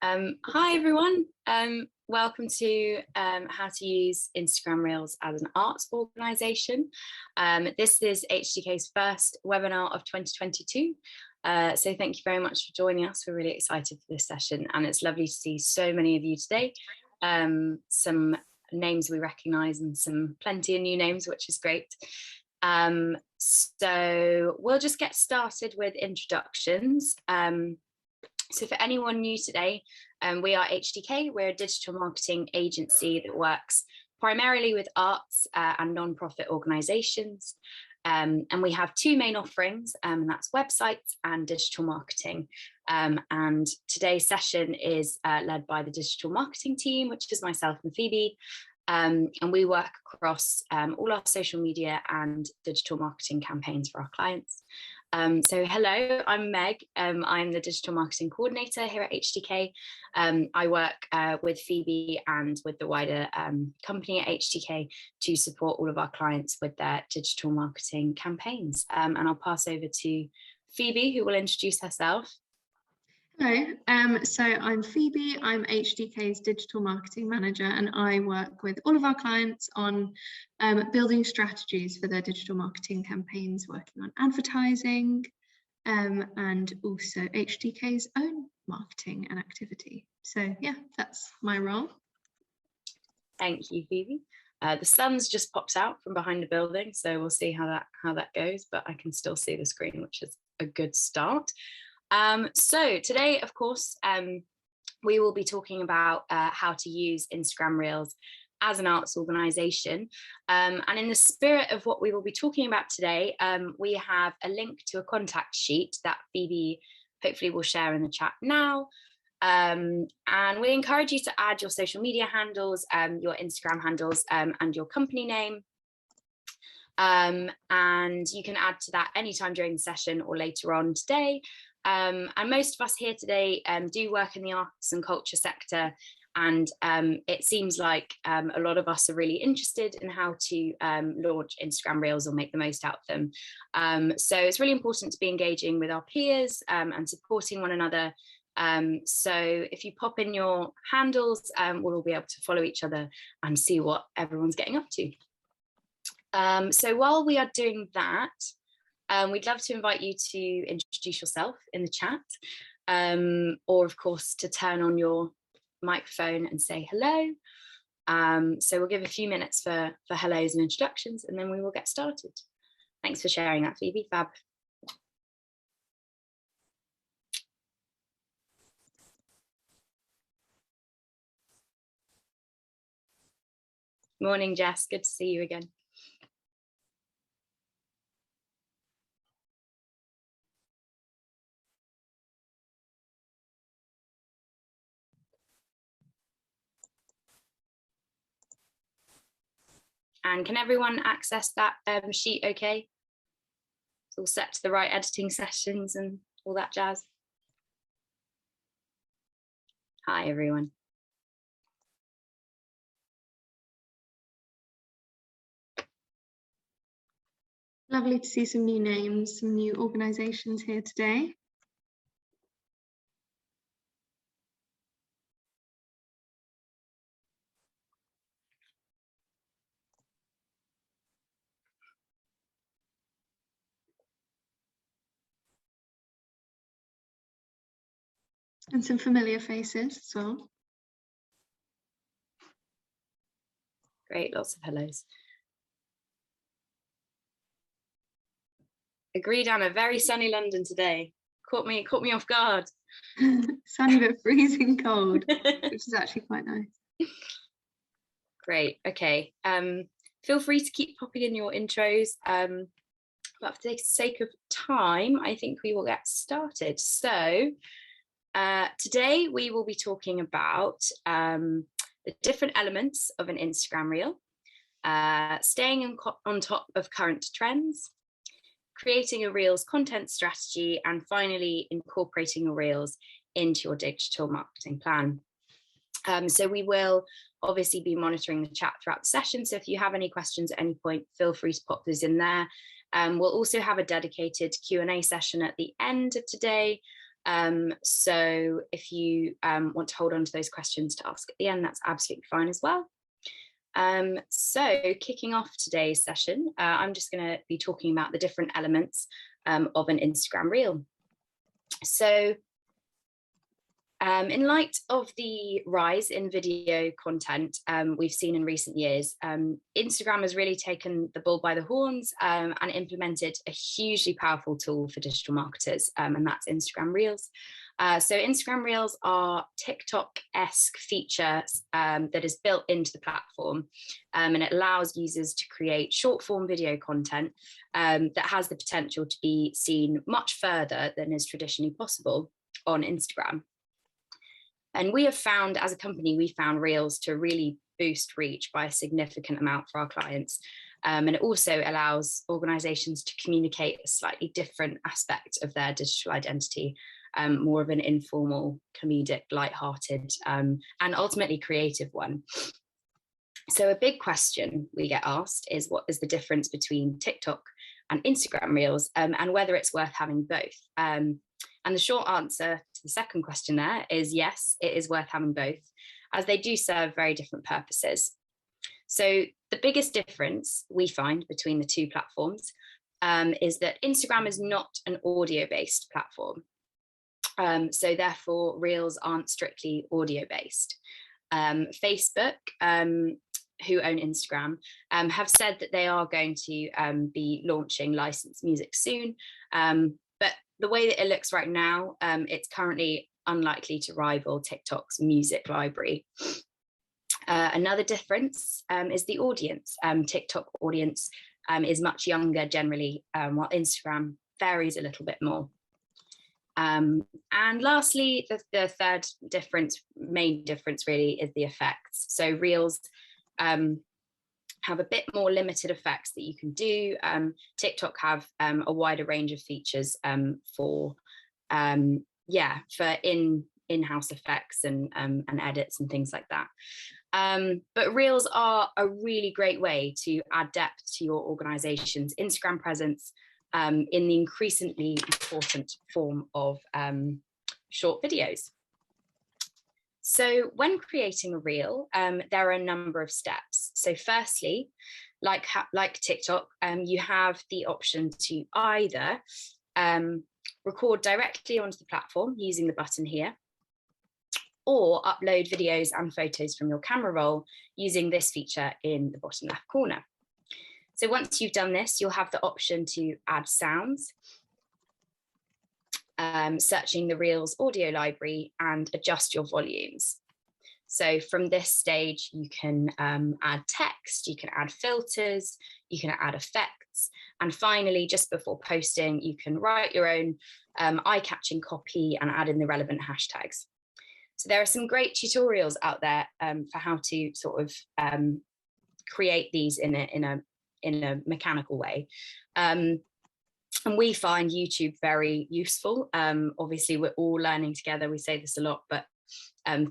Hi everyone, welcome to how to use Instagram Reels as an arts organisation. This is HdK's first webinar of 2022. So thank you very much for joining us. We're really excited for this session and it's lovely to see so many of you today. Some names we recognise and plenty of new names, which is great. So we'll just get started with introductions. So for anyone new today, we are HdK. We're a digital marketing agency that works primarily with arts and non-profit organisations. And we have two main offerings, and that's websites and digital marketing. And today's session is led by the digital marketing team, which is myself and Phoebe. And we work across all our social media and digital marketing campaigns for our clients. So hello, I'm Meg. I'm the digital marketing coordinator here at HdK. I work with Phoebe and with the wider company at HdK to support all of our clients with their digital marketing campaigns. And I'll pass over to Phoebe, who will introduce herself. Hello, so I'm Phoebe. I'm HdK's digital marketing manager and I work with all of our clients on building strategies for their digital marketing campaigns, working on advertising and also HdK's own marketing and activity. So yeah, that's my role. Thank you, Phoebe. The sun's just popped out from behind the building, so we'll see how that goes, but I can still see the screen, which is a good start. So today, of course, we will be talking about how to use Instagram Reels as an arts organisation. And in the spirit of what we will be talking about today, we have a link to a contact sheet that Phoebe hopefully will share in the chat now. And we encourage you to add your social media handles, your Instagram handles, and your company name. And you can add to that anytime during the session or later on today. And most of us here today do work in the arts and culture sector, and it seems like a lot of us are really interested in how to launch Instagram Reels or make the most out of them. So it's really important to be engaging with our peers and supporting one another. So if you pop in your handles, we'll all be able to follow each other and see what everyone's getting up to. So while we are doing that, we'd love to invite you to introduce yourself in the chat, or of course to turn on your microphone and say hello. So we'll give a few minutes for hellos and introductions, and then we will get started. Thanks for sharing that, Phoebe. Fab. Morning, Jess. Good to see you again. And can everyone access that sheet okay? It's all set to the right editing sessions and all that jazz. Hi, everyone. Lovely to see some new names, some new organisations here today. And some familiar faces as well. Great, lots of hellos. Agreed, Anna, very sunny London today. Caught me off guard. Sunny but freezing cold, which is actually quite nice. Great, okay. Feel free to keep popping in your intros. But for the sake of time, I think we will get started. So today we will be talking about the different elements of an Instagram reel, staying on top of current trends, creating a Reels content strategy, and finally incorporating your Reels into your digital marketing plan. So we will obviously be monitoring the chat throughout the session. So if you have any questions at any point, feel free to pop those in there. We'll also have a dedicated Q&A session at the end of today. So if you want to hold on to those questions to ask at the end, that's absolutely fine as well. So kicking off today's session, I'm just going to be talking about the different elements of an Instagram reel. So in light of the rise in video content we've seen in recent years, Instagram has really taken the bull by the horns and implemented a hugely powerful tool for digital marketers, and that's Instagram Reels. So Instagram Reels are TikTok-esque features that is built into the platform, and it allows users to create short-form video content that has the potential to be seen much further than is traditionally possible on Instagram. And we have found, as a company, we found Reels to really boost reach by a significant amount for our clients. And it also allows organizations to communicate a slightly different aspect of their digital identity, more of an informal, comedic, lighthearted, and ultimately creative one. So a big question we get asked is, what is the difference between TikTok and Instagram Reels, and whether it's worth having both? And the short answer to the second question there is yes, it is worth having both, as they do serve very different purposes. So the biggest difference we find between the two platforms is that Instagram is not an audio-based platform. So therefore, Reels aren't strictly audio-based. Facebook, who own Instagram, have said that they are going to be launching licensed music soon. But the way that it looks right now, it's currently unlikely to rival TikTok's music library. Another difference is the audience. TikTok audience is much younger generally, while Instagram varies a little bit more. And lastly, the third difference, main difference really, is the effects. So Reels have a bit more limited effects that you can do. TikTok have a wider range of features for in-house effects and edits and things like that. But Reels are a really great way to add depth to your organization's Instagram presence in the increasingly important form of short videos. So when creating a reel, there are a number of steps. So firstly, like TikTok, you have the option to either record directly onto the platform using the button here, or upload videos and photos from your camera roll using this feature in the bottom left corner. So once you've done this, you'll have the option to add sounds, searching the Reels audio library and adjust your volumes. So from this stage, you can add text, you can add filters, you can add effects. And finally, just before posting, you can write your own eye-catching copy and add in the relevant hashtags. So there are some great tutorials out there for how to sort of create these in a mechanical way. And we find YouTube very useful. Obviously, we're all learning together. We say this a lot, but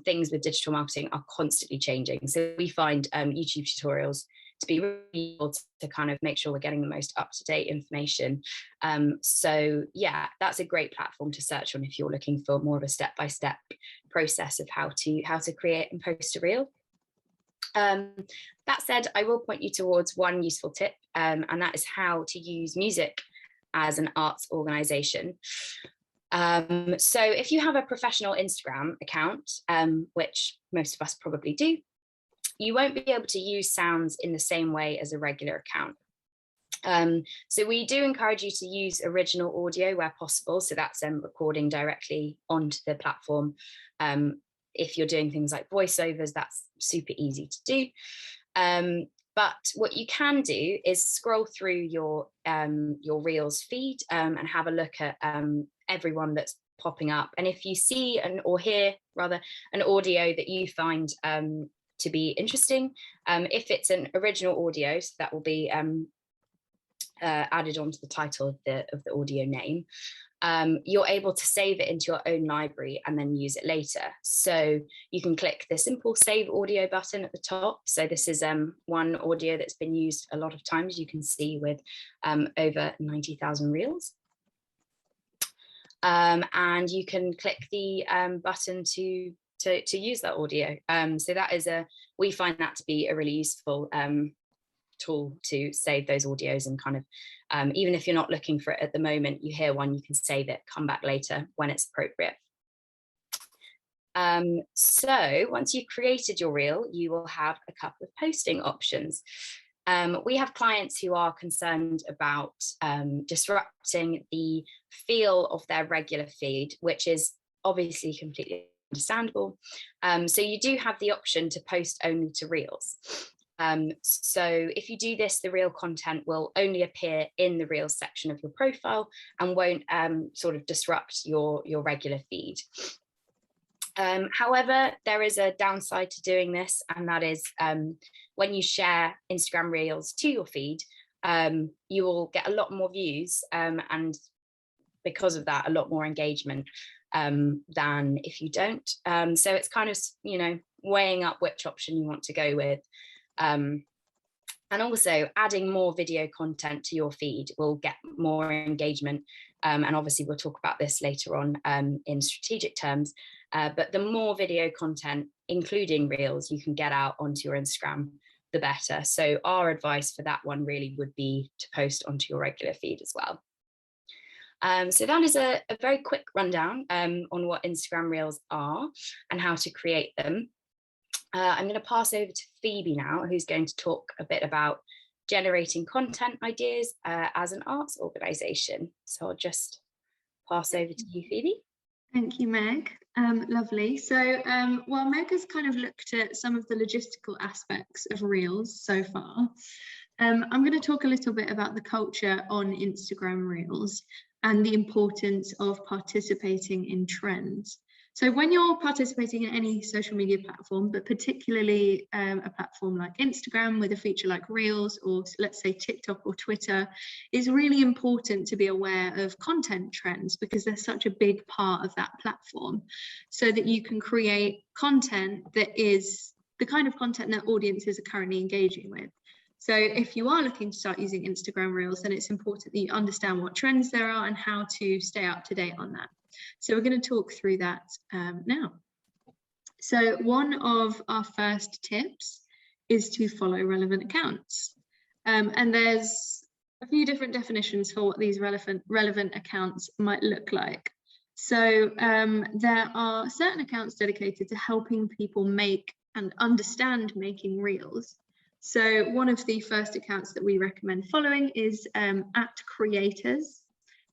things with digital marketing are constantly changing. So we find YouTube tutorials to be really able to kind of make sure we're getting the most up-to-date information. So yeah, that's a great platform to search on if you're looking for more of a step-by-step process of how to create and post a reel. That said, I will point you towards one useful tip, and that is how to use music as an arts organization. So if you have a professional Instagram account, which most of us probably do, you won't be able to use sounds in the same way as a regular account. So we do encourage you to use original audio where possible. So that's recording directly onto the platform. If you're doing things like voiceovers, that's super easy to do. But what you can do is scroll through your Reels feed and have a look at everyone that's popping up. And if you see or hear rather an audio that you find to be interesting, if it's an original audio, so that will be added onto the title of the audio name, you're able to save it into your own library and then use it later. So you can click the simple save audio button at the top. So this is one audio that's been used a lot of times, you can see, with over 90,000 reels. and you can click the button to use that audio. So that is we find that to be a really useful tool to save those audios, and kind of even if you're not looking for it at the moment, you hear one, you can save it, come back later when it's appropriate. So once you've created your reel, you will have a couple of posting options. We have clients who are concerned about disrupting the feel of their regular feed, which is obviously completely understandable. So you do have the option to post only to reels. So if you do this, the reel content will only appear in the reels section of your profile and won't sort of disrupt your regular feed. However, there is a downside to doing this, and that is when you share Instagram Reels to your feed, you will get a lot more views, and because of that, a lot more engagement than if you don't. So it's kind of, you know, weighing up which option you want to go with. And also adding more video content to your feed will get more engagement. And obviously we'll talk about this later on in strategic terms. But the more video content, including Reels, you can get out onto your Instagram, the better. So our advice for that one really would be to post onto your regular feed as well. So that is a very quick rundown on what Instagram Reels are and how to create them. I'm going to pass over to Phoebe now, who's going to talk a bit about generating content ideas as an arts organisation. So I'll just pass over to you, Phoebe. Thank you, Meg. Lovely. So while Meg has kind of looked at some of the logistical aspects of Reels so far, I'm going to talk a little bit about the culture on Instagram Reels and the importance of participating in trends. So when you're participating in any social media platform, but particularly a platform like Instagram with a feature like Reels, or let's say TikTok or Twitter, it's really important to be aware of content trends because they're such a big part of that platform, so that you can create content that is the kind of content that audiences are currently engaging with. So if you are looking to start using Instagram Reels, then it's important that you understand what trends there are and how to stay up to date on that. So we're going to talk through that now. So one of our first tips is to follow relevant accounts. And there's a few different definitions for what these relevant accounts might look like. So there are certain accounts dedicated to helping people make and understand making reels. So one of the first accounts that we recommend following is @creators.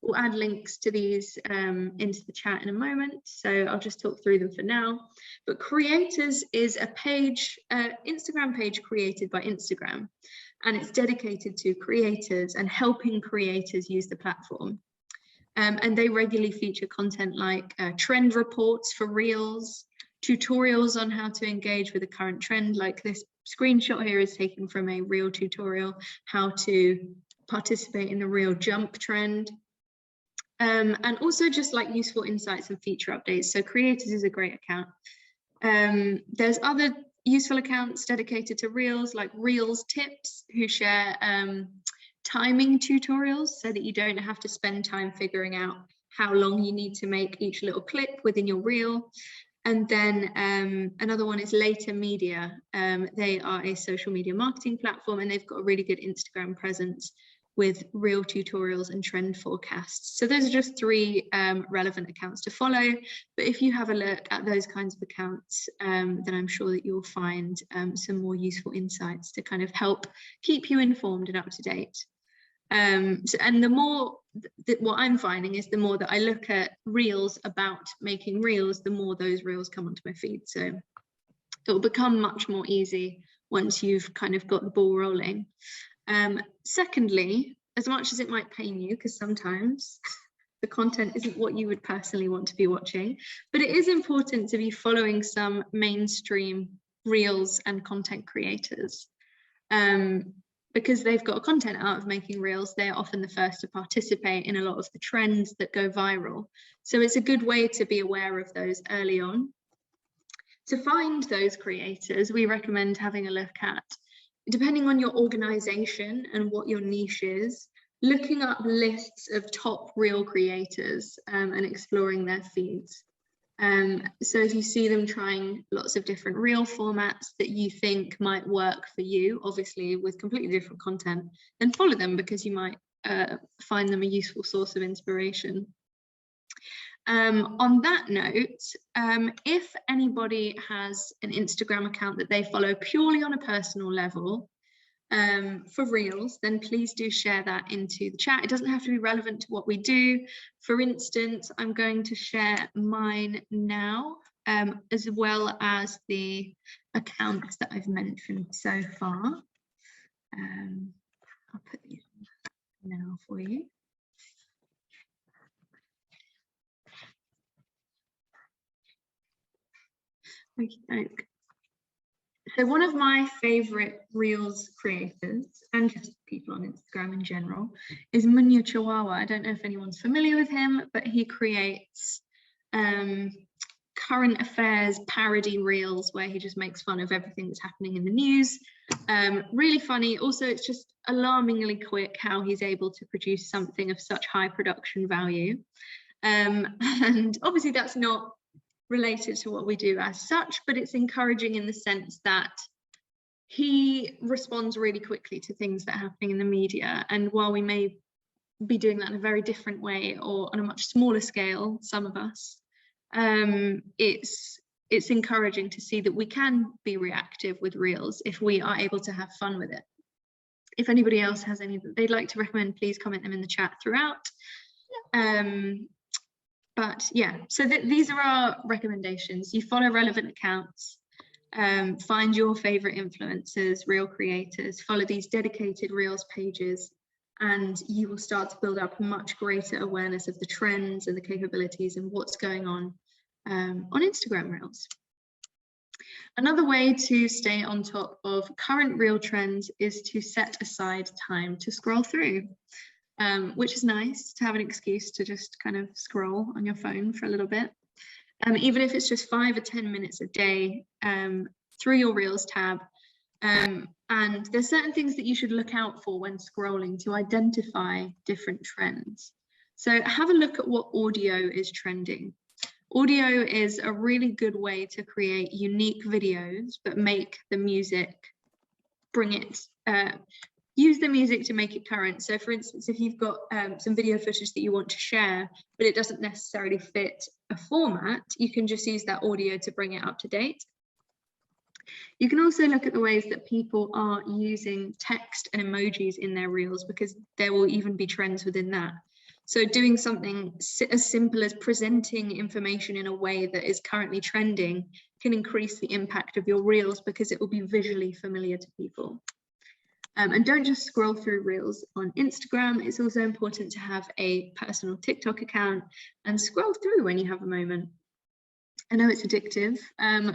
We'll add links to these into the chat in a moment, so I'll just talk through them for now. But Creators is a page, Instagram page created by Instagram, and it's dedicated to creators and helping creators use the platform. And they regularly feature content like trend reports for Reels, tutorials on how to engage with a current trend, like this screenshot here is taken from a Reel tutorial, how to participate in the Reel jump trend. And also just like useful insights and feature updates. So Creators is a great account. There's other useful accounts dedicated to Reels, like Reels Tips, who share timing tutorials so that you don't have to spend time figuring out how long you need to make each little clip within your Reel. And then another one is Later Media. They are a social media marketing platform, and they've got a really good Instagram presence with Reel tutorials and trend forecasts. So those are just three relevant accounts to follow. But if you have a look at those kinds of accounts, then I'm sure that you'll find some more useful insights to kind of help keep you informed and up to date. And the more what I'm finding is the more that I look at Reels about making Reels, the more those Reels come onto my feed. So it will become much more easy once you've kind of got the ball rolling. Secondly, as much as it might pain you, because sometimes the content isn't what you would personally want to be watching, but it is important to be following some mainstream Reels and content creators. Because they've got content out of making Reels, they're often the first to participate in a lot of the trends that go viral. So it's a good way to be aware of those early on. To find those creators, we recommend having a look at, depending on your organization and what your niche is, looking up lists of top reel creators and exploring their feeds. So if you see them trying lots of different reel formats that you think might work for you, obviously with completely different content, then follow them, because you might find them a useful source of inspiration. On that note, if anybody has an Instagram account that they follow purely on a personal level for reels, then please do share that into the chat. It doesn't have to be relevant to what we do. For instance, I'm going to share mine now, as well as the accounts that I've mentioned so far. I'll put these now for you. Okay. So one of my favorite reels creators, and just people on Instagram in general, is Munya Chihuahua. I don't know if anyone's familiar with him, but he creates current affairs parody reels where he just makes fun of everything that's happening in the news. Really funny. Also, it's just alarmingly quick how he's able to produce something of such high production value. And obviously that's not related to what we do as such, but it's encouraging in the sense that he responds really quickly to things that are happening in the media. And while we may be doing that in a very different way or on a much smaller scale, some of us, it's encouraging to see that we can be reactive with reels if we are able to have fun with it. If anybody else has any that they'd like to recommend, please comment them in the chat throughout. But yeah, so these are our recommendations. You follow relevant accounts, find your favorite influencers, reel creators, follow these dedicated reels pages, and you will start to build up a much greater awareness of the trends and the capabilities and what's going on Instagram reels. Another way to stay on top of current reel trends is to set aside time to scroll through. Which is nice to have an excuse to just kind of scroll on your phone for a little bit. Even if it's just 5 or 10 minutes a day through your Reels tab. And there's certain things that you should look out for when scrolling to identify different trends. So have a look at what audio is trending. Audio is a really good way to create unique videos, but make the music, use the music to make it current. So for instance, if you've got some video footage that you want to share, but it doesn't necessarily fit a format, you can just use that audio to bring it up to date. You can also look at the ways that people are using text and emojis in their reels, because there will even be trends within that. So doing something as simple as presenting information in a way that is currently trending can increase the impact of your reels, because it will be visually familiar to people. And don't just scroll through reels on Instagram. It's also important to have a personal TikTok account and scroll through when you have a moment. I know it's addictive,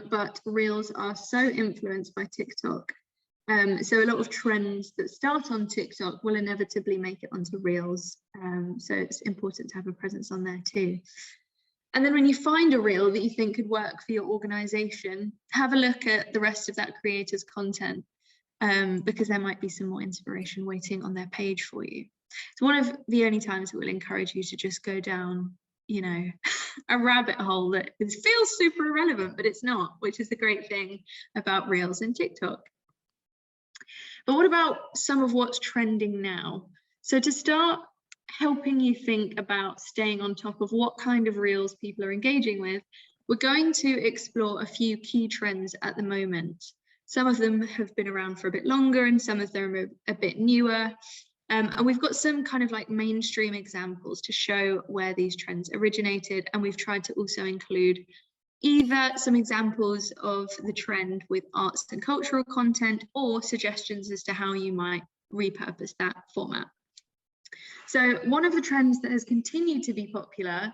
but reels are so influenced by TikTok. So a lot of trends that start on TikTok will inevitably make it onto reels. So it's important to have a presence on there too. And then when you find a reel that you think could work for your organization, have a look at the rest of that creator's content. Because there might be some more inspiration waiting on their page for you. It's one of the only times that will encourage you to just go down, you know, a rabbit hole that feels super irrelevant, but it's not, which is the great thing about Reels and TikTok. But what about some of what's trending now? So to start helping you think about staying on top of what kind of Reels people are engaging with, we're going to explore a few key trends at the moment. Some of them have been around for a bit longer and some of them are a bit newer. And we've got some kind of like mainstream examples to show where these trends originated. And we've tried to also include either some examples of the trend with arts and cultural content or suggestions as to how you might repurpose that format. So one of the trends that has continued to be popular,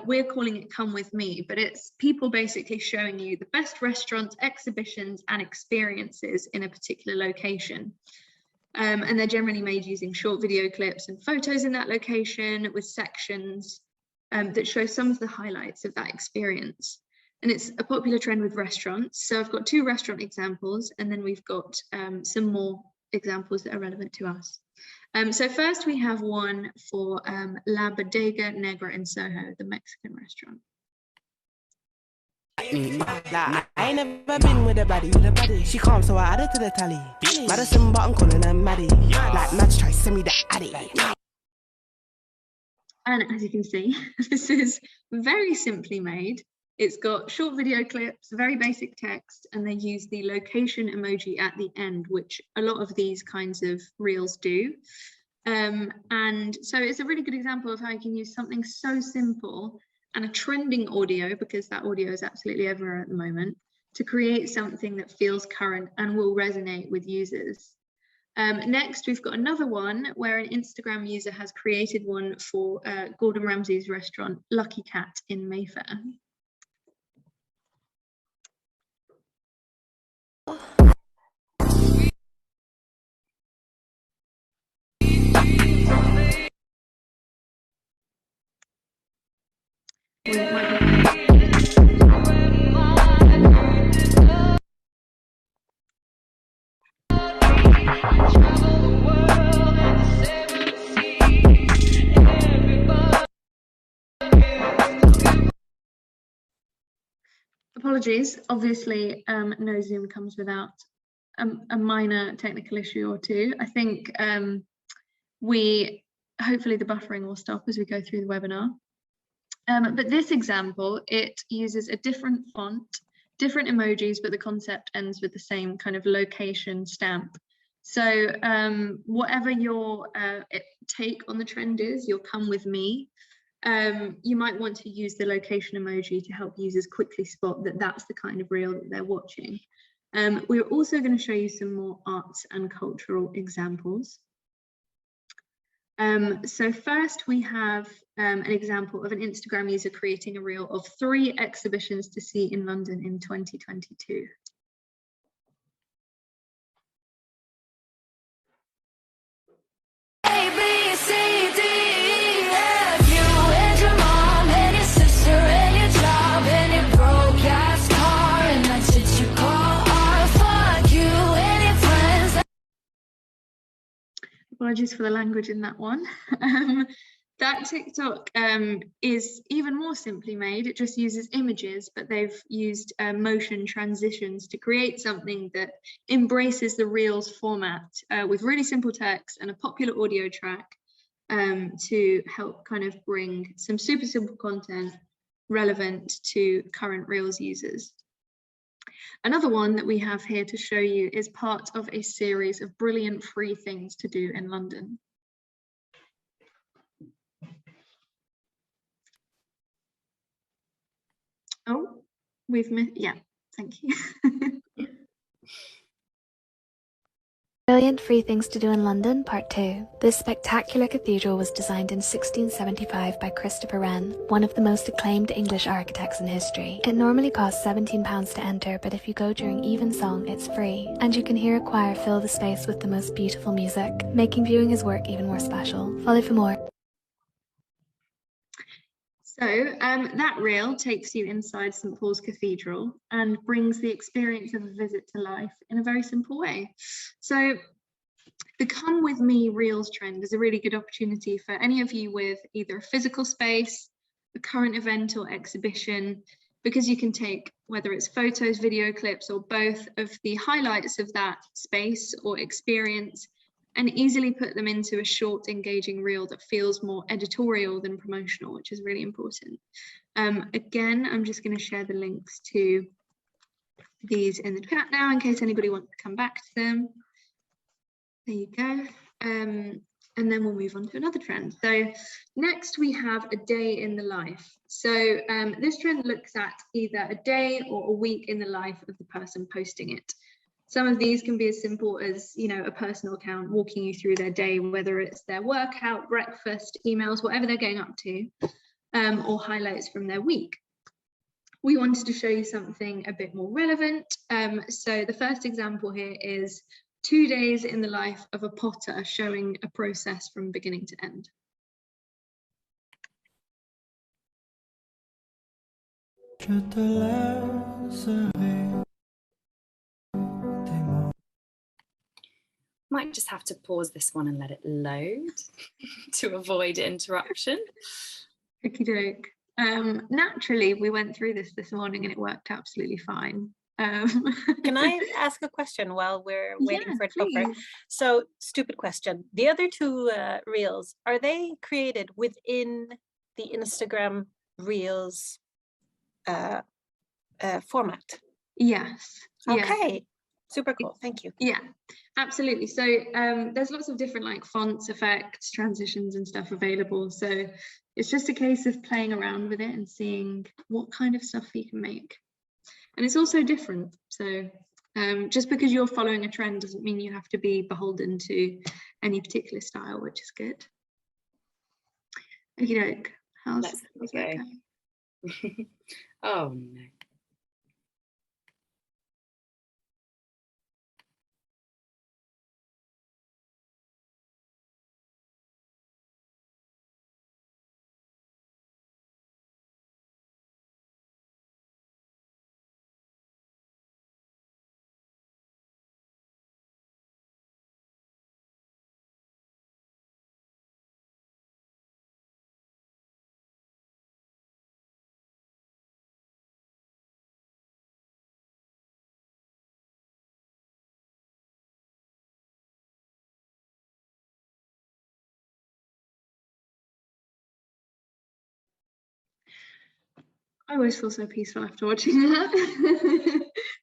we're calling it Come With Me, but it's people basically showing you the best restaurants, exhibitions and experiences in a particular location. And they're generally made using short video clips and photos in that location with sections that show some of the highlights of that experience. And it's a popular trend with restaurants. So I've got 2 restaurant examples, and then we've got some more examples that are relevant to us. So first we have one for La Bodega Negra in Soho, the Mexican restaurant. Like, I ain't never been with a baddie. She calm, so I added to the tally. Madison, but I'm calling her Maddie. Like, Mads try to send me the addy. And as you can see, this is very simply made. It's got short video clips, very basic text, and they use the location emoji at the end, which a lot of these kinds of reels do. And so it's a really good example of how you can use something so simple and a trending audio, because that audio is absolutely everywhere at the moment, to create something that feels current and will resonate with users. Next, we've got another one where an Instagram user has created one for Gordon Ramsay's restaurant, Lucky Cat in Mayfair. Apologies, obviously no Zoom comes without a minor technical issue or two. I think hopefully the buffering will stop as we go through the webinar. But this example, it uses a different font, different emojis, but the concept ends with the same kind of location stamp. So whatever your take on the trend is, your come with me, you might want to use the location emoji to help users quickly spot that that's the kind of reel that they're watching. We're also going to show you some more arts and cultural examples. So first we have an example of an Instagram user creating a reel of 3 exhibitions to see in London in 2022. Apologies for the language in that one. That TikTok is even more simply made. It just uses images, but they've used motion transitions to create something that embraces the Reels format with really simple text and a popular audio track to help kind of bring some super simple content relevant to current Reels users. Another one that we have here to show you is part of a series of brilliant free things to do in London. Oh, we've missed, yeah, thank you. Brilliant Free Things to Do in London, Part 2. This spectacular cathedral was designed in 1675 by Christopher Wren, one of the most acclaimed English architects in history. It normally costs £17 to enter, but if you go during evensong, it's free, and you can hear a choir fill the space with the most beautiful music, making viewing his work even more special. Follow for more. So that reel takes you inside St Paul's Cathedral and brings the experience of a visit to life in a very simple way. So the Come With Me Reels trend is a really good opportunity for any of you with either a physical space, a current event or exhibition, because you can take, whether it's photos, video clips, or both of the highlights of that space or experience, and easily put them into a short, engaging reel that feels more editorial than promotional, which is really important. Again, I'm just going to share the links to these in the chat now in case anybody wants to come back to them. There you go. And then we'll move on to another trend. So next we have a day in the life. So this trend looks at either a day or a week in the life of the person posting it. Some of these can be as simple as, you know, a personal account walking you through their day, whether it's their workout, breakfast, emails, whatever they're getting up to, or highlights from their week. We wanted to show you something a bit more relevant. So the first example here is 2 days in the life of a potter, showing a process from beginning to end. Might just have to pause this one and let it load to avoid interruption. Okie doke. Naturally, we went through this morning and it worked absolutely fine. Can I ask a question while we're waiting Yeah, for it to open? please. So, stupid question. The other two reels, are they created within the Instagram Reels format? Yes. Okay. Yeah. Super cool. Thank you. Yeah, absolutely. So there's lots of different like fonts, effects, transitions and stuff available. So it's just a case of playing around with it and seeing what kind of stuff you can make. And it's also different. So just because you're following a trend doesn't mean you have to be beholden to any particular style, which is good. Okie doke. How's that going? Oh no. I always feel so peaceful after watching that.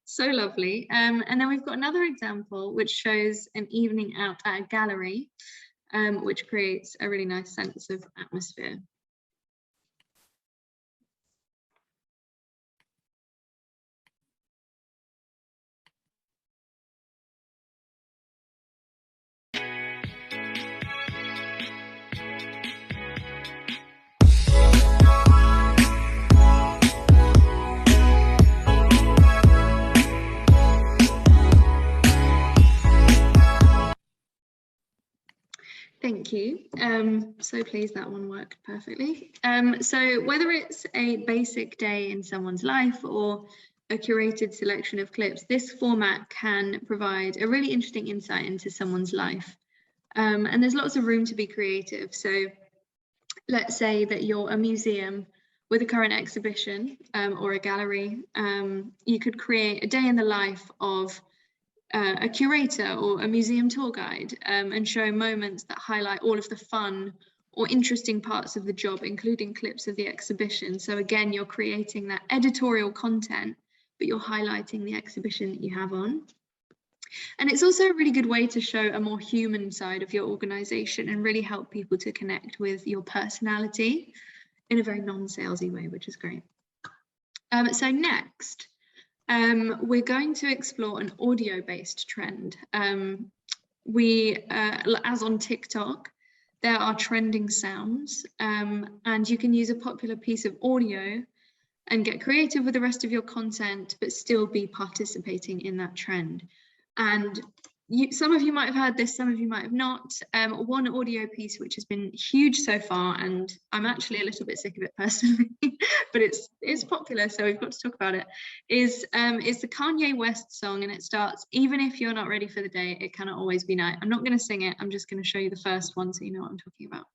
So lovely. And then we've got another example which shows an evening out at a gallery, which creates a really nice sense of atmosphere. Thank you. So pleased that one worked perfectly. So whether it's a basic day in someone's life or a curated selection of clips, this format can provide a really interesting insight into someone's life. And there's lots of room to be creative. So let's say that you're a museum with a current exhibition or a gallery. You could create a day in the life of a curator or a museum tour guide and show moments that highlight all of the fun or interesting parts of the job, including clips of the exhibition. So again, you're creating that editorial content, but you're highlighting the exhibition that you have on. And it's also a really good way to show a more human side of your organization and really help people to connect with your personality in a very non-salesy way, which is great. So next, we're going to explore an audio-based trend. As on TikTok, there are trending sounds, and you can use a popular piece of audio and get creative with the rest of your content, but still be participating in that trend. And some of you might have heard this, some of you might have not. One audio piece which has been huge so far, and I'm actually a little bit sick of it personally, but it's popular, so we've got to talk about it, is the Kanye West song, and it starts, "Even if you're not ready for the day, it cannot always be night." I'm not going to sing it, I'm just going to show you the first one so you know what I'm talking about.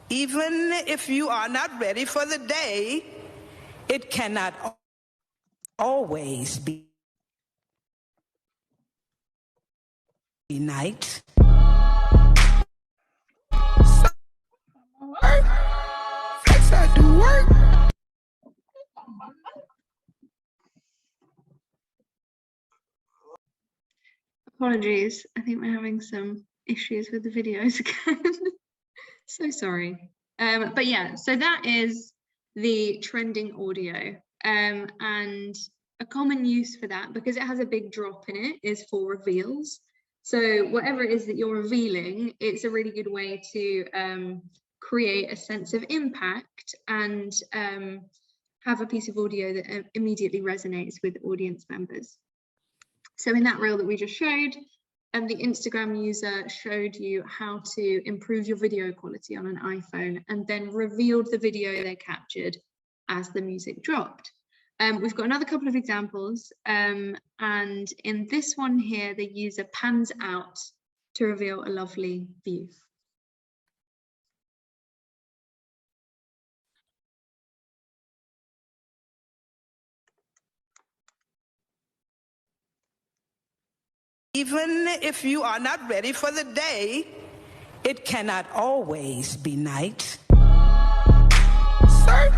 Even if you are not ready for the day, it cannot always be night. Flex, I do work. Apologies, I think we're having some issues with the videos again. So sorry. But yeah, so that is the trending audio. And a common use for that, because it has a big drop in it, is for reveals. So whatever it is that you're revealing, it's a really good way to create a sense of impact and have a piece of audio that immediately resonates with audience members. So in that reel that we just showed, the Instagram user showed you how to improve your video quality on an iPhone and then revealed the video they captured as the music dropped. We've got another couple of examples, and in this one here, the user pans out to reveal a lovely view. Even if you are not ready for the day, it cannot always be night. Sir,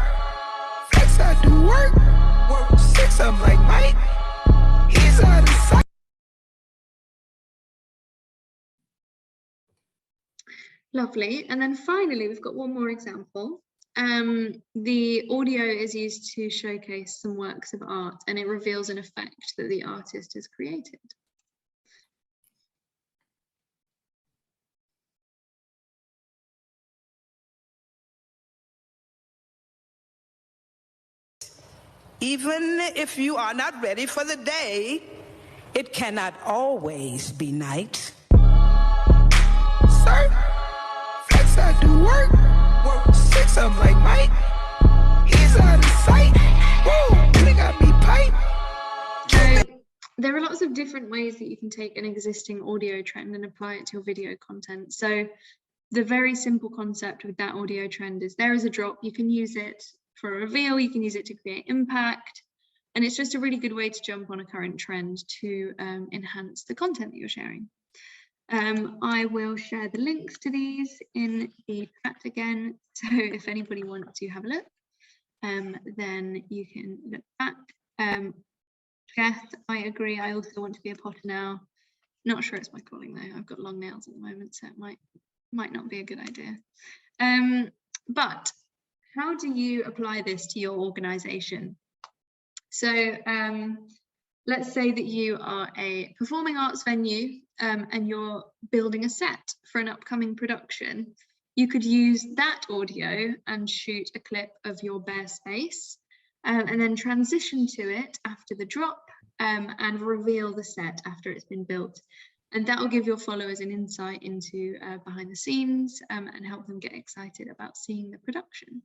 flex I do work. Work 6, I'm like Mike. He's out of sight. Lovely. And then finally, we've got one more example. The audio is used to showcase some works of art, and it reveals an effect that the artist has created. Even if you are not ready for the day, it cannot always be night. Sir, flex I do work. Work 6, I'm like Mike. He's out of sight. Whoa, they got me pipe. So there are lots of different ways that you can take an existing audio trend and apply it to your video content. So the very simple concept with that audio trend is there is a drop, you can use it for a reveal, you can use it to create impact, and it's just a really good way to jump on a current trend to enhance the content that you're sharing. I will share the links to these in the chat again, so if anybody wants to have a look, then you can look back. Beth, I agree, I also want to be a potter now. Not sure it's my calling though, I've got long nails at the moment, so it might not be a good idea. But how do you apply this to your organization? So let's say that you are a performing arts venue and you're building a set for an upcoming production. You could use that audio and shoot a clip of your bare space and then transition to it after the drop and reveal the set after it's been built. And that will give your followers an insight into behind the scenes and help them get excited about seeing the production.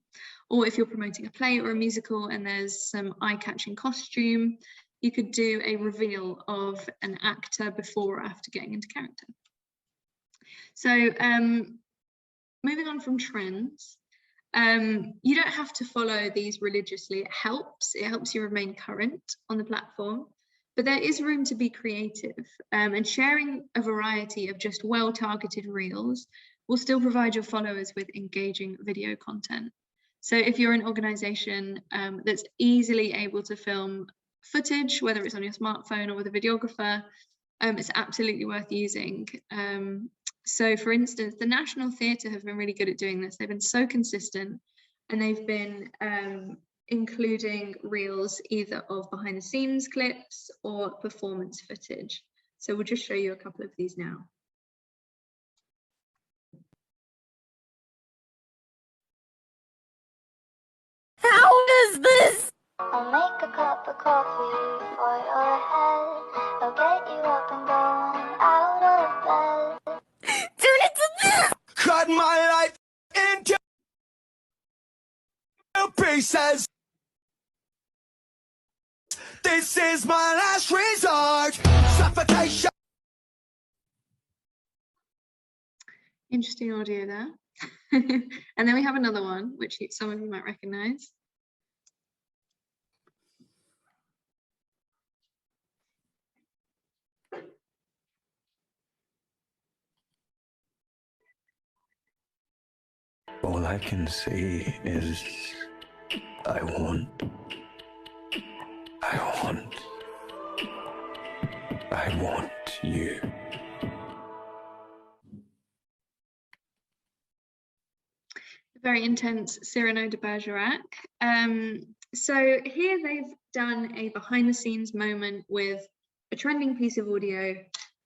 Or if you're promoting a play or a musical and there's some eye-catching costume, you could do a reveal of an actor before or after getting into character. So moving on from trends, you don't have to follow these religiously. It helps you remain current on the platform. But there is room to be creative, and sharing a variety of just well-targeted reels will still provide your followers with engaging video content. So if you're an organization that's easily able to film footage, whether it's on your smartphone or with a videographer, it's absolutely worth using. So for instance, the National Theatre have been really good at doing this. They've been so consistent, and they've been including reels either of behind the scenes clips or performance footage. So we'll just show you a couple of these now. How does this? I'll make a cup of coffee for your head. I'll get you up and going out of bed. Turn it to this! Cut my life into pieces. This is my last resort. Suffocation. Interesting audio there. And then we have another one, which some of you might recognize. All I can say is I want you. Very intense Cyrano de Bergerac. So here they've done a behind the scenes moment with a trending piece of audio,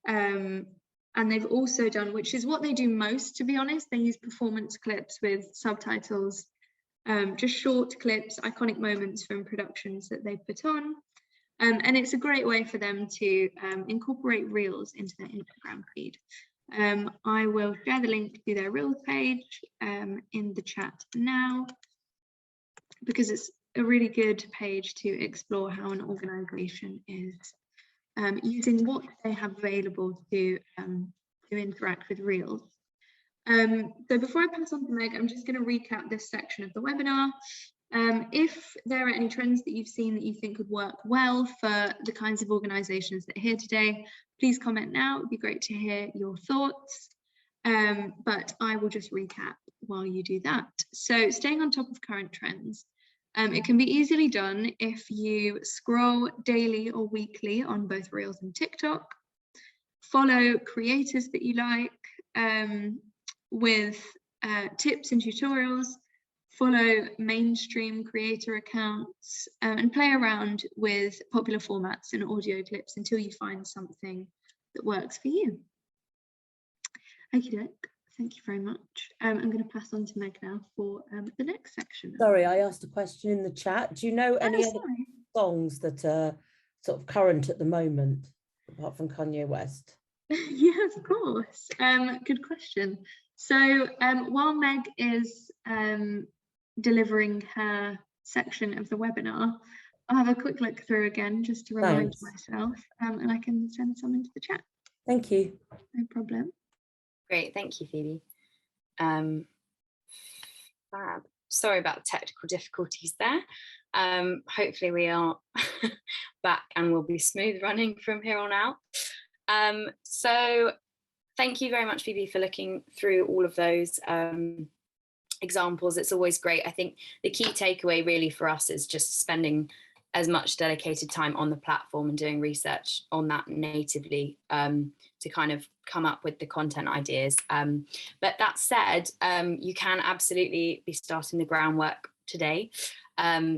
and they've also done, which is what they do most, to be honest, they use performance clips with subtitles, just short clips, iconic moments from productions that they put on. And it's a great way for them to incorporate Reels into their Instagram feed. I will share the link to their Reels page in the chat now, because it's a really good page to explore how an organisation is using what they have available to interact with Reels. So before I pass on to Meg, I'm just going to recap this section of the webinar. If there are any trends that you've seen that you think would work well for the kinds of organisations that are here today, please comment now. It would be great to hear your thoughts. But I will just recap while you do that. So staying on top of current trends, it can be easily done if you scroll daily or weekly on both Reels and TikTok, follow creators that you like with tips and tutorials, follow mainstream creator accounts, and play around with popular formats and audio clips until you find something that works for you. Okey-doke. Thank you very much. I'm going to pass on to Meg now for the next section. Sorry, I asked a question in the chat. Do you know any other songs that are sort of current at the moment, apart from Kanye West? Yeah, of course. Good question. So while Meg is delivering her section of the webinar, I'll have a quick look through again just to remind myself, and I can send some into the chat. Thank you. No problem. Great, thank you, Phoebe. Fab. Sorry about the technical difficulties there. Hopefully we are back and we'll be smooth running from here on out. So thank you very much, Phoebe, for looking through all of those examples. It's always great. I think the key takeaway really for us is just spending as much dedicated time on the platform and doing research on that natively to kind of come up with the content ideas. But that said, you can absolutely be starting the groundwork today.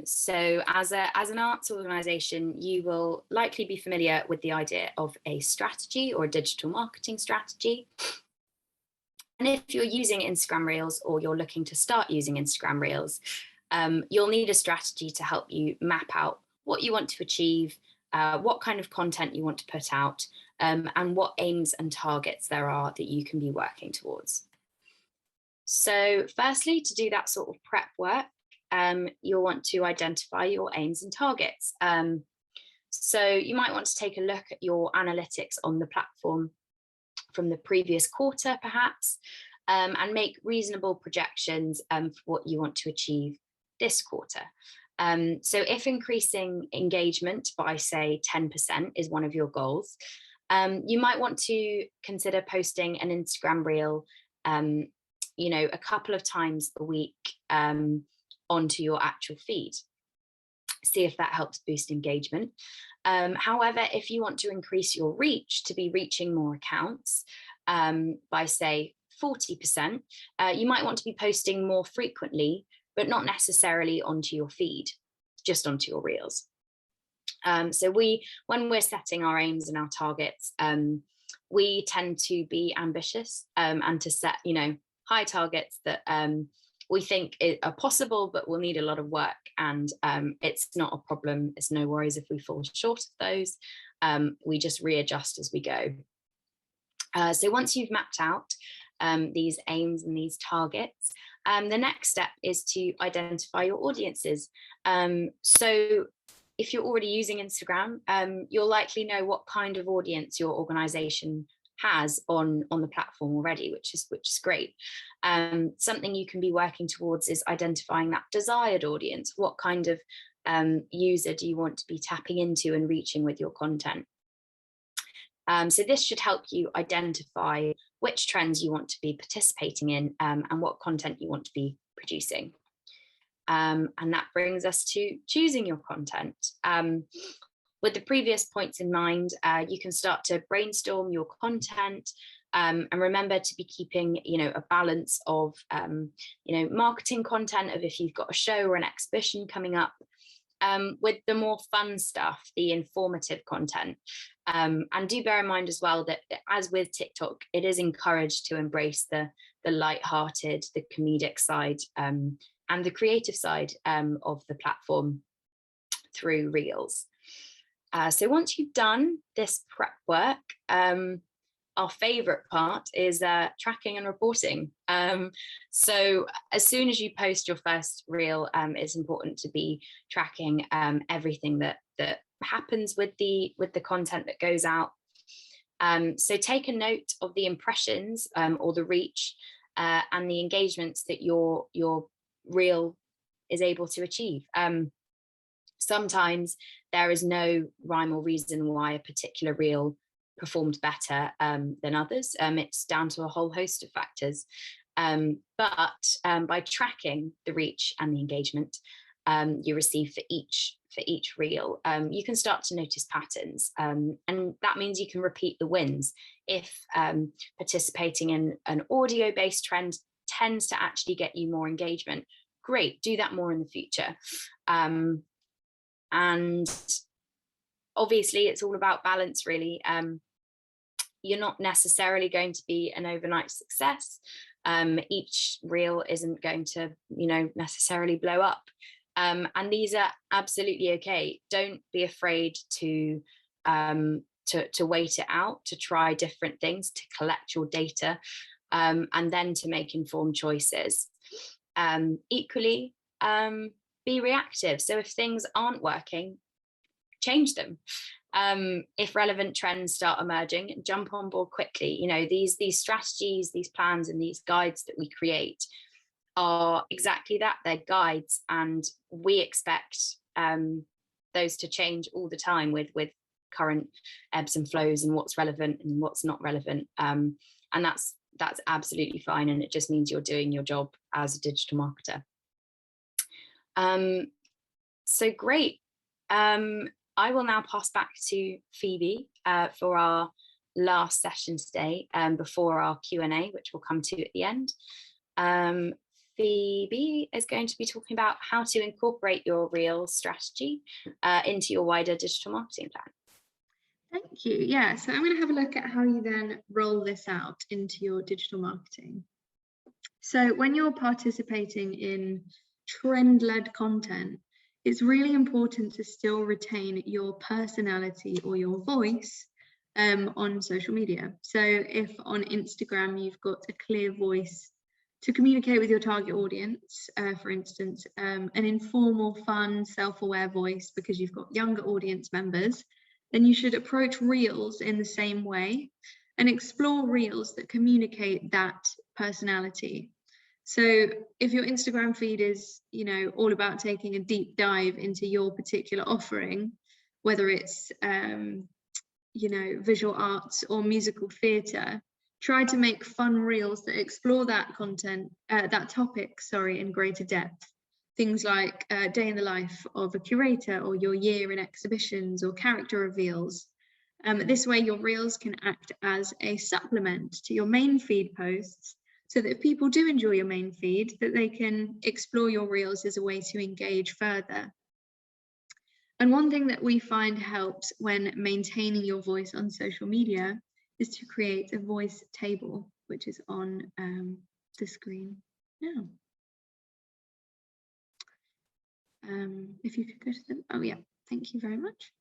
So as an arts organisation, you will likely be familiar with the idea of a strategy or a digital marketing strategy. And if you're using Instagram Reels or you're looking to start using Instagram Reels, you'll need a strategy to help you map out what you want to achieve, what kind of content you want to put out, and what aims and targets there are that you can be working towards. So firstly, to do that sort of prep work, you'll want to identify your aims and targets. So you might want to take a look at your analytics on the platform from the previous quarter, perhaps, and make reasonable projections for what you want to achieve this quarter. So if increasing engagement by, say, 10% is one of your goals, you might want to consider posting an Instagram reel, a couple of times a week onto your actual feed. See if that helps boost engagement. However, if you want to increase your reach to be reaching more accounts by, say, 40%, you might want to be posting more frequently, but not necessarily onto your feed, just onto your reels. So when we're setting our aims and our targets, we tend to be ambitious and to set, high targets that we think are possible, but will need a lot of work. And it's not a problem. It's no worries if we fall short of those. We just readjust as we go. So once you've mapped out these aims and these targets, the next step is to identify your audiences. So if you're already using Instagram, you'll likely know what kind of audience your organization has on the platform already, which is great. Something you can be working towards is identifying that desired audience. What kind of user do you want to be tapping into and reaching with your content? So this should help you identify which trends you want to be participating in and what content you want to be producing. And that brings us to choosing your content. With the previous points in mind, you can start to brainstorm your content and remember to be keeping, a balance of, marketing content of if you've got a show or an exhibition coming up, with the more fun stuff, the informative content. And do bear in mind as well that as with TikTok, it is encouraged to embrace the light-hearted, the comedic side and the creative side of the platform through Reels. So once you've done this prep work, our favorite part is tracking and reporting. So as soon as you post your first reel, it's important to be tracking everything that happens with the content that goes out. So take a note of the impressions or the reach and the engagements that your reel is able to achieve. Sometimes there is no rhyme or reason why a particular reel performed better than others. It's down to a whole host of factors. But by tracking the reach and the engagement you receive for each reel, you can start to notice patterns, and that means you can repeat the wins. If participating in an audio-based trend tends to actually get you more engagement, great, do that more in the future. And obviously it's all about balance, really. You're not necessarily going to be an overnight success. Each reel isn't going to, necessarily blow up. And these are absolutely okay. Don't be afraid to wait it out, to try different things, to collect your data, and then to make informed choices. Equally, be reactive. So if things aren't working, change them. If relevant trends start emerging, jump on board quickly. These strategies, these plans, and these guides that we create are exactly that. They're guides, and we expect those to change all the time with current ebbs and flows and what's relevant and what's not relevant. And that's absolutely fine, and it just means you're doing your job as a digital marketer. So great. I will now pass back to Phoebe for our last session today, before our Q&A, which we'll come to at the end. Phoebe is going to be talking about how to incorporate your reel strategy into your wider digital marketing plan. Thank you. Yeah, so I'm going to have a look at how you then roll this out into your digital marketing. So when you're participating in trend-led content, it's really important to still retain your personality or your voice on social media. So if on Instagram you've got a clear voice to communicate with your target audience, for instance, an informal, fun, self-aware voice because you've got younger audience members, then you should approach reels in the same way and explore reels that communicate that personality. So if your Instagram feed is, all about taking a deep dive into your particular offering, whether it's, visual arts or musical theatre, try to make fun reels that explore that content, that topic, in greater depth. Things like day in the life of a curator, or your year in exhibitions, or character reveals. This way your reels can act as a supplement to your main feed posts, so that if people do enjoy your main feed, that they can explore your reels as a way to engage further. And one thing that we find helps when maintaining your voice on social media is to create a voice table, which is on the screen now. If you could go to them, oh yeah, thank you very much.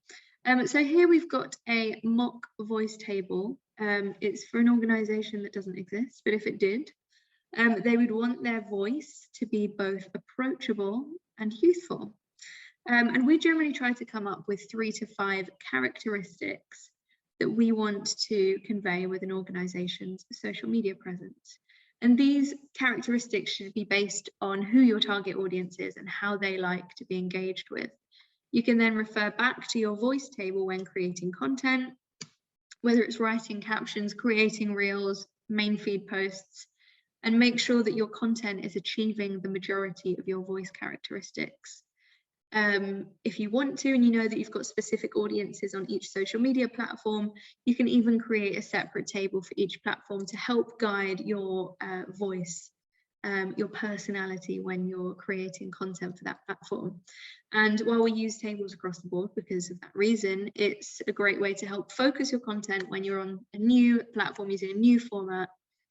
So here we've got a mock voice table. It's for an organisation that doesn't exist, but if it did, they would want their voice to be both approachable and youthful. And we generally try to come up with 3 to 5 characteristics that we want to convey with an organisation's social media presence. And these characteristics should be based on who your target audience is and how they like to be engaged with. You can then refer back to your voice table when creating content, whether it's writing captions, creating reels, main feed posts, and make sure that your content is achieving the majority of your voice characteristics. If you want to, and you know that you've got specific audiences on each social media platform, you can even create a separate table for each platform to help guide your voice, your personality when you're creating content for that platform. And while we use tables across the board because of that reason, it's a great way to help focus your content when you're on a new platform using a new format.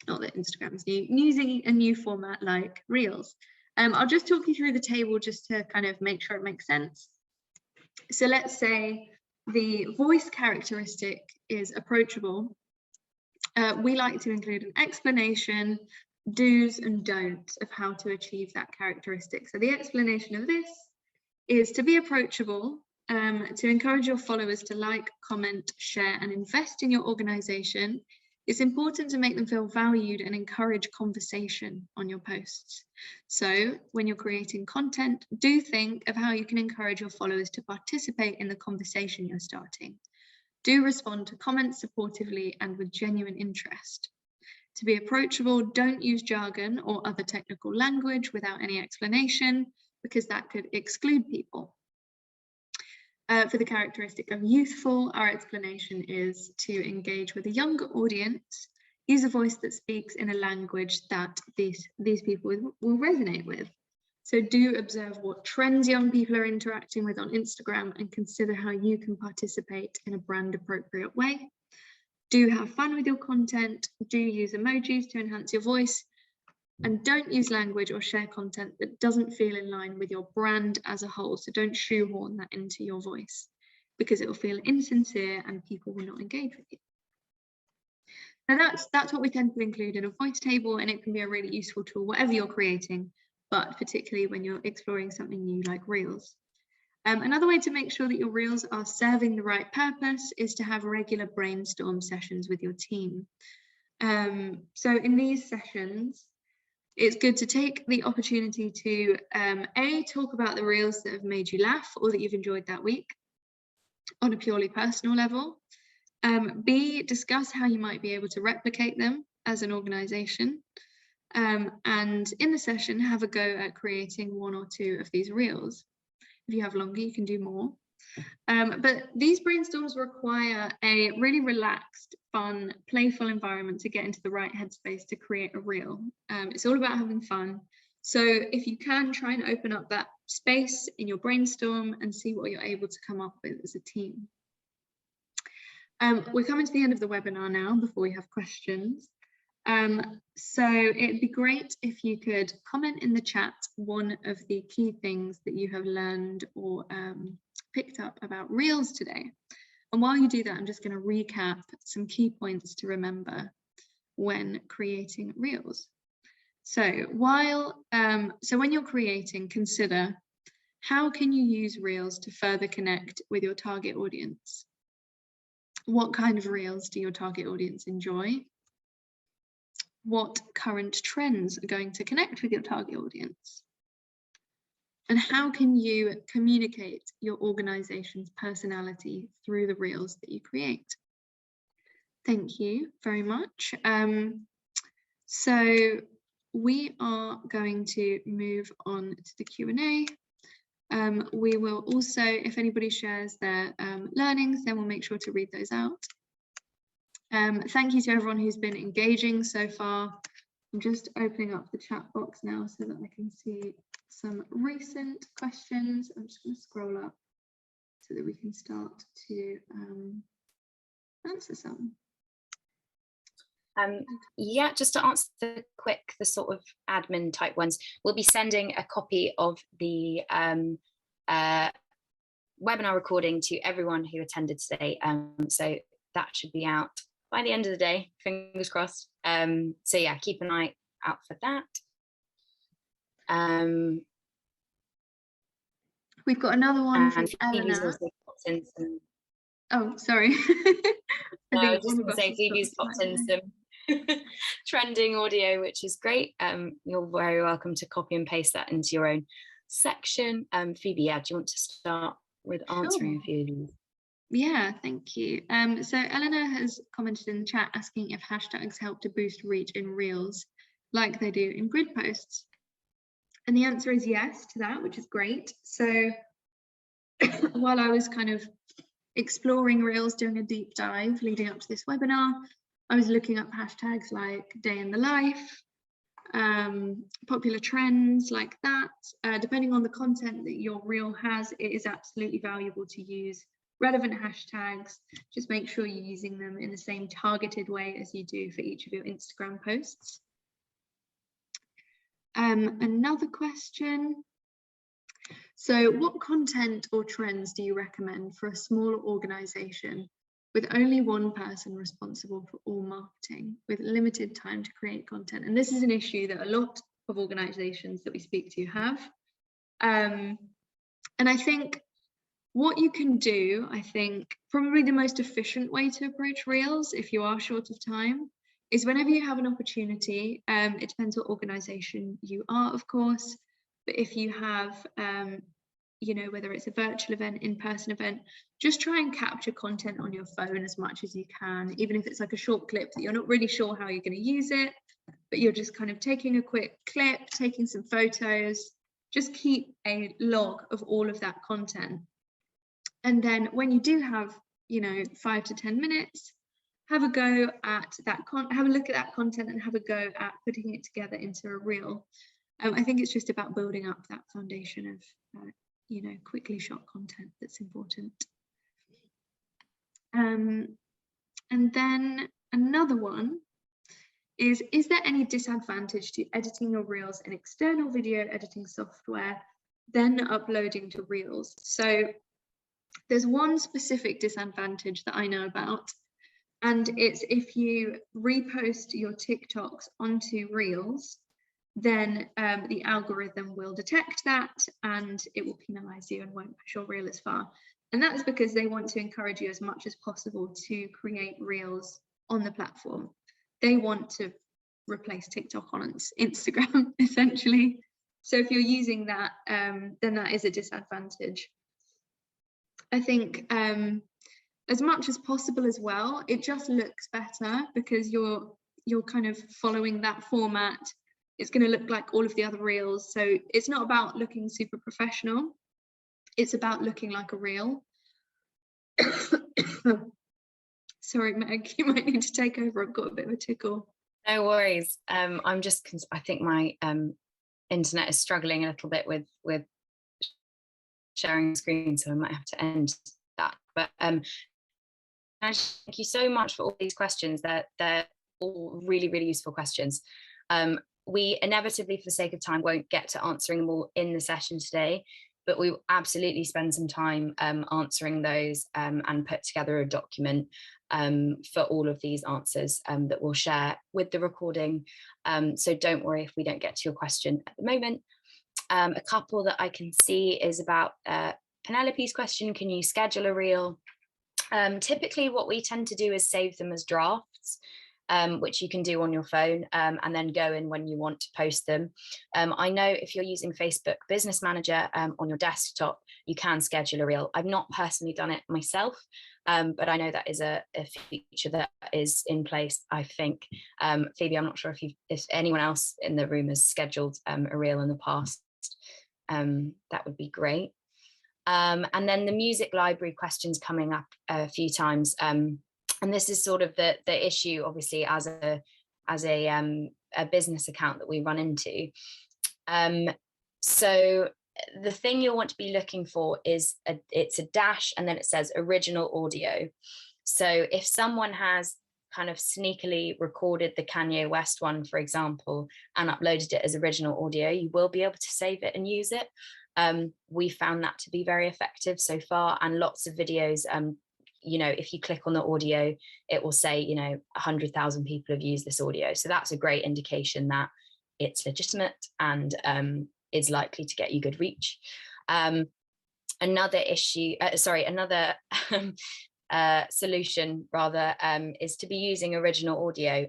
Not that Instagram is new, using a new format like Reels. I'll just talk you through the table just to kind of make sure it makes sense. So let's say the voice characteristic is approachable, we like to include an explanation, do's and don'ts of how to achieve that characteristic. So the explanation of this is to be approachable, to encourage your followers to like, comment, share, and invest in your organization. It's important to make them feel valued and encourage conversation on your posts. So when you're creating content, do think of how you can encourage your followers to participate in the conversation you're starting. Do respond to comments supportively and with genuine interest. To be approachable, don't use jargon or other technical language without any explanation, because that could exclude people. For the characteristic of youthful, our explanation is to engage with a younger audience, use a voice that speaks in a language that these people will resonate with. So do observe what trends young people are interacting with on Instagram and consider how you can participate in a brand appropriate way. Do have fun with your content, do use emojis to enhance your voice, and don't use language or share content that doesn't feel in line with your brand as a whole. So don't shoehorn that into your voice, because it will feel insincere and people will not engage with you. Now that's what we tend to include in a voice table, and it can be a really useful tool, whatever you're creating, but particularly when you're exploring something new like Reels. Another way to make sure that your Reels are serving the right purpose is to have regular brainstorm sessions with your team. So in these sessions, it's good to take the opportunity to A, talk about the Reels that have made you laugh or that you've enjoyed that week on a purely personal level. B, discuss how you might be able to replicate them as an organization. And in the session, have a go at creating 1 or 2 of these Reels. If you have longer, you can do more. But these brainstorms require a really relaxed, fun, playful environment to get into the right headspace to create a reel. It's all about having fun. So if you can, try and open up that space in your brainstorm and see what you're able to come up with as a team. We're coming to the end of the webinar now before we have questions. So it'd be great if you could comment in the chat one of the key things that you have learned or picked up about Reels today. And while you do that, I'm just going to recap some key points to remember when creating Reels. So when you're creating, consider how can you use Reels to further connect with your target audience? What kind of Reels do your target audience enjoy? What current trends are going to connect with your target audience? And how can you communicate your organization's personality through the Reels that you create? Thank you very much. So we are going to move on to the Q&A. We will also, if anybody shares their learnings, then we'll make sure to read those out. Thank you to everyone who's been engaging so far. I'm just opening up the chat box now so that I can see some recent questions. I'm just going to scroll up so that we can start to answer some. Yeah, just to answer the sort of admin type ones, we'll be sending a copy of the webinar recording to everyone who attended today. So that should be out by the end of the day, fingers crossed. So yeah, keep an eye out for that. We've got another one from Eleanor. Oh, sorry. No, I was just going to say Phoebe's popped in some trending audio, which is great. You're very welcome to copy and paste that into your own section. Phoebe, yeah, do you want to start with answering a few of these? Yeah, thank you. So Eleanor has commented in the chat asking if hashtags help to boost reach in Reels like they do in grid posts. And the answer is yes to that, which is great. So while I was kind of exploring Reels, doing a deep dive leading up to this webinar, I was looking up hashtags like day in the life, popular trends like that. Depending on the content that your Reel has, it is absolutely valuable to use relevant hashtags. Just make sure you're using them in the same targeted way as you do for each of your Instagram posts. Another question. So what content or trends do you recommend for a smaller organization with only one person responsible for all marketing with limited time to create content? And this is an issue that a lot of organizations that we speak to have. And I think what you can do, I think probably the most efficient way to approach Reels, if you are short of time, is whenever you have an opportunity, it depends what organization you are, of course, but if you have, you know, whether it's a virtual event, in-person event, just try and capture content on your phone as much as you can, even if it's like a short clip that you're not really sure how you're going to use it, but you're just kind of taking a quick clip, taking some photos, just keep a log of all of that content. And then when you do have, you know, 5 to 10 minutes, have a go at that, have a look at that content and have a go at putting it together into a reel. I think it's just about building up that foundation of, you know, quickly shot content that's important. And then another one is there any disadvantage to editing your reels in external video editing software, then uploading to Reels? So there's one specific disadvantage that I know about, and it's if you repost your TikToks onto Reels, then the algorithm will detect that and it will penalize you and won't push your reel as far. And that's because they want to encourage you as much as possible to create reels on the platform. They want to replace TikTok on Instagram, essentially. So if you're using that, then that is a disadvantage. I think as much as possible as well, it just looks better because you're kind of following that format. It's going to look like all of the other reels. So it's not about looking super professional. It's about looking like a reel. Sorry, Meg, you might need to take over. I've got a bit of a tickle. No worries. I'm just, I think my internet is struggling a little bit with sharing screen, so I might have to end that. But thank you so much for all these questions. They're all really, really useful questions. We inevitably, for the sake of time, won't get to answering them all in the session today, but we will absolutely spend some time answering those and put together a document for all of these answers that we'll share with the recording. So don't worry if we don't get to your question at the moment. A couple that I can see is about Penelope's question, can you schedule a reel? Typically what we tend to do is save them as drafts, which you can do on your phone and then go in when you want to post them. I know if you're using Facebook Business Manager on your desktop, you can schedule a reel. I've not personally done it myself, but I know that is a feature that is in place, I think. Phoebe, I'm not sure if anyone else in the room has scheduled a reel in the past. That would be great. And then the music library questions coming up a few times. And this is sort of the issue, obviously, as a business account that we run into. So the thing you'll want to be looking for is it's a dash and then it says original audio. So if someone has kind of sneakily recorded the Kanye West one, for example, and uploaded it as original audio, you will be able to save it and use it. We found that to be very effective so far, and lots of videos, you know, if you click on the audio, it will say, you know, 100,000 people have used this audio. So that's a great indication that it's legitimate and is likely to get you good reach. Another issue, another solution rather, is to be using original audio.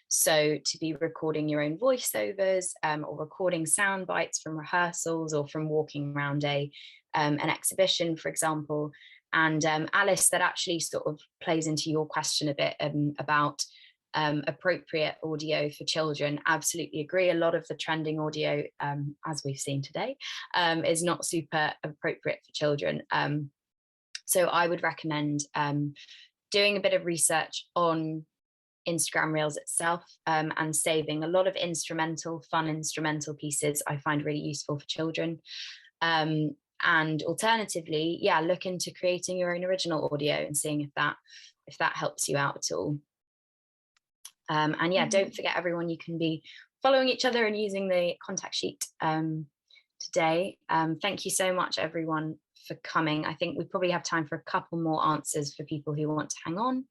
So to be recording your own voiceovers or recording sound bites from rehearsals or from walking around an exhibition, for example. And Alice, that actually sort of plays into your question a bit about appropriate audio for children. Absolutely agree. A lot of the trending audio, as we've seen today, is not super appropriate for children. So I would recommend doing a bit of research on Instagram Reels itself and saving a lot of fun instrumental pieces I find really useful for children. And alternatively, yeah, look into creating your own original audio and seeing if that helps you out at all. And yeah, don't forget, everyone, you can be following each other and using the contact sheet today. Thank you so much, everyone, for coming. I think we probably have time for a couple more answers for people who want to hang on.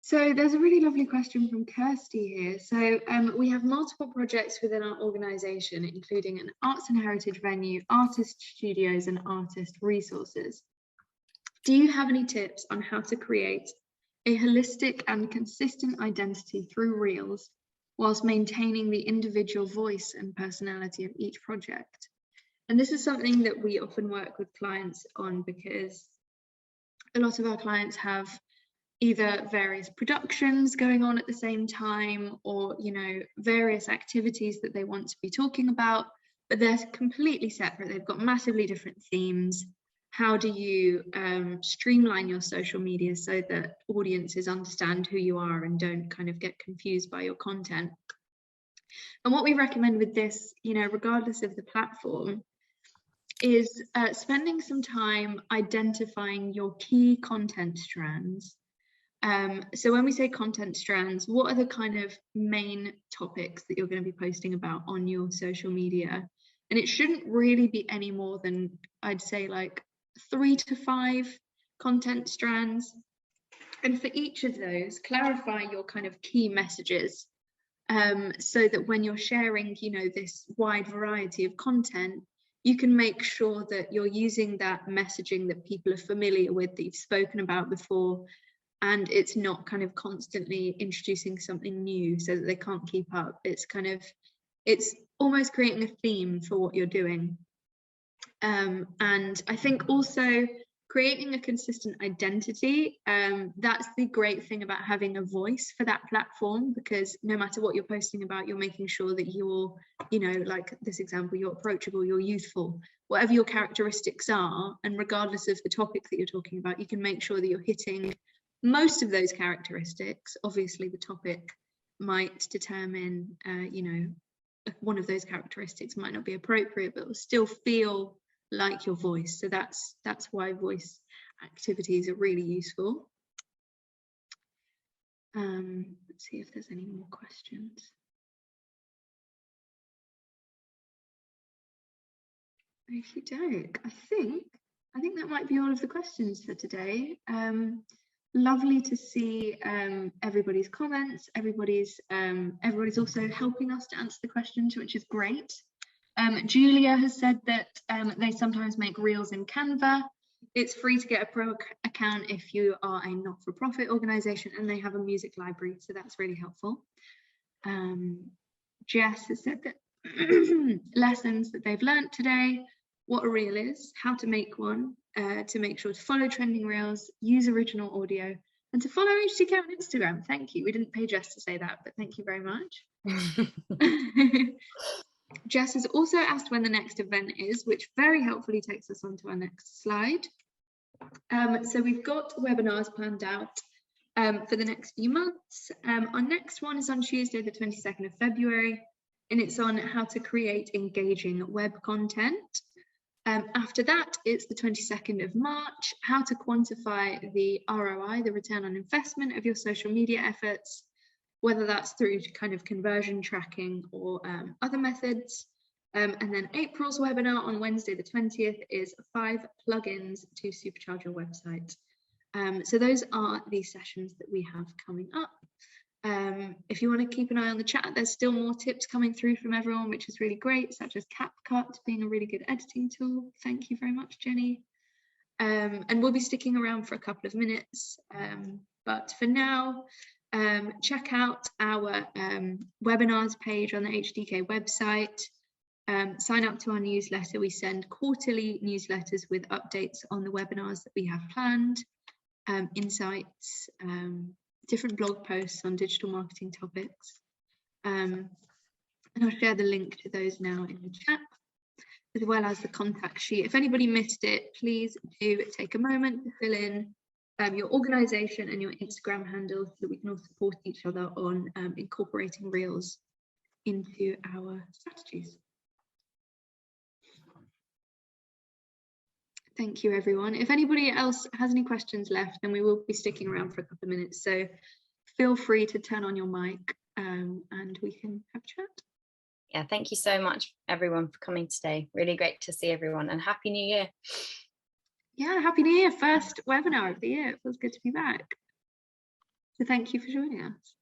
So there's a really lovely question from Kirsty here. So we have multiple projects within our organisation, including an arts and heritage venue, artist studios and artist resources. Do you have any tips on how to create a holistic and consistent identity through Reels whilst maintaining the individual voice and personality of each project? And this is something that we often work with clients on, because a lot of our clients have either various productions going on at the same time, or, you know, various activities that they want to be talking about, but they're completely separate. They've got massively different themes. How do you streamline your social media so that audiences understand who you are and don't kind of get confused by your content? And what we recommend with this, you know, regardless of the platform, is spending some time identifying your key content strands. So when we say content strands, what are the kind of main topics that you're going to be posting about on your social media? And it shouldn't really be any more than, I'd say, like 3 to 5 content strands. And for each of those, clarify your kind of key messages, so that when you're sharing, you know, this wide variety of content, you can make sure that you're using that messaging that people are familiar with, that you've spoken about before, and it's not kind of constantly introducing something new so that they can't keep up. It's kind of, it's almost creating a theme for what you're doing. And I think also creating a consistent identity, that's the great thing about having a voice for that platform, because no matter what you're posting about, you're making sure that you're, you know, like this example, you're approachable, you're youthful, whatever your characteristics are, and regardless of the topic that you're talking about, you can make sure that you're hitting most of those characteristics. Obviously the topic might determine, you know, one of those characteristics might not be appropriate, but it will still feel like your voice. So that's why voice activities are really useful. Let's see if there's any more questions. Okey-doke. I think that might be all of the questions for today. Lovely to see everybody's comments. Everybody's also helping us to answer the questions, which is great. Julia has said that they sometimes make reels in Canva. It's free to get a pro account if you are a not-for-profit organisation, and they have a music library, so that's really helpful. Jess has said that lessons that they've learnt today, what a reel is, how to make one, to make sure to follow trending reels, use original audio, and to follow HdK on Instagram. Thank you. We didn't pay Jess to say that, but thank you very much. Jess has also asked when the next event is, which very helpfully takes us on to our next slide. So we've got webinars planned out for the next few months. Our next one is on Tuesday, the 22nd of February, and it's on how to create engaging web content. After that, it's the 22nd of March, how to quantify the ROI, the return on investment of your social media efforts, whether that's through kind of conversion tracking or other methods. And then April's webinar on Wednesday the 20th is 5 plugins to supercharge your website. So those are the sessions that we have coming up. If you want to keep an eye on the chat, there's still more tips coming through from everyone, which is really great, such as CapCut being a really good editing tool. Thank you very much, Jenny. And we'll be sticking around for a couple of minutes. But for now, check out our webinars page on the HdK website. Sign up to our newsletter. We send quarterly newsletters with updates on the webinars that we have planned, insights, different blog posts on digital marketing topics. And I'll share the link to those now in the chat, as well as the contact sheet. If anybody missed it, please do take a moment to fill in your organisation and your Instagram handle, so that we can all support each other on incorporating reels into our strategies. Thank you, everyone. If anybody else has any questions left, then we will be sticking around for a couple of minutes. So feel free to turn on your mic and we can have a chat. Yeah, thank you so much, everyone, for coming today. Really great to see everyone, and Happy New Year. Yeah, Happy New Year. First webinar of the year. It feels good to be back. So thank you for joining us.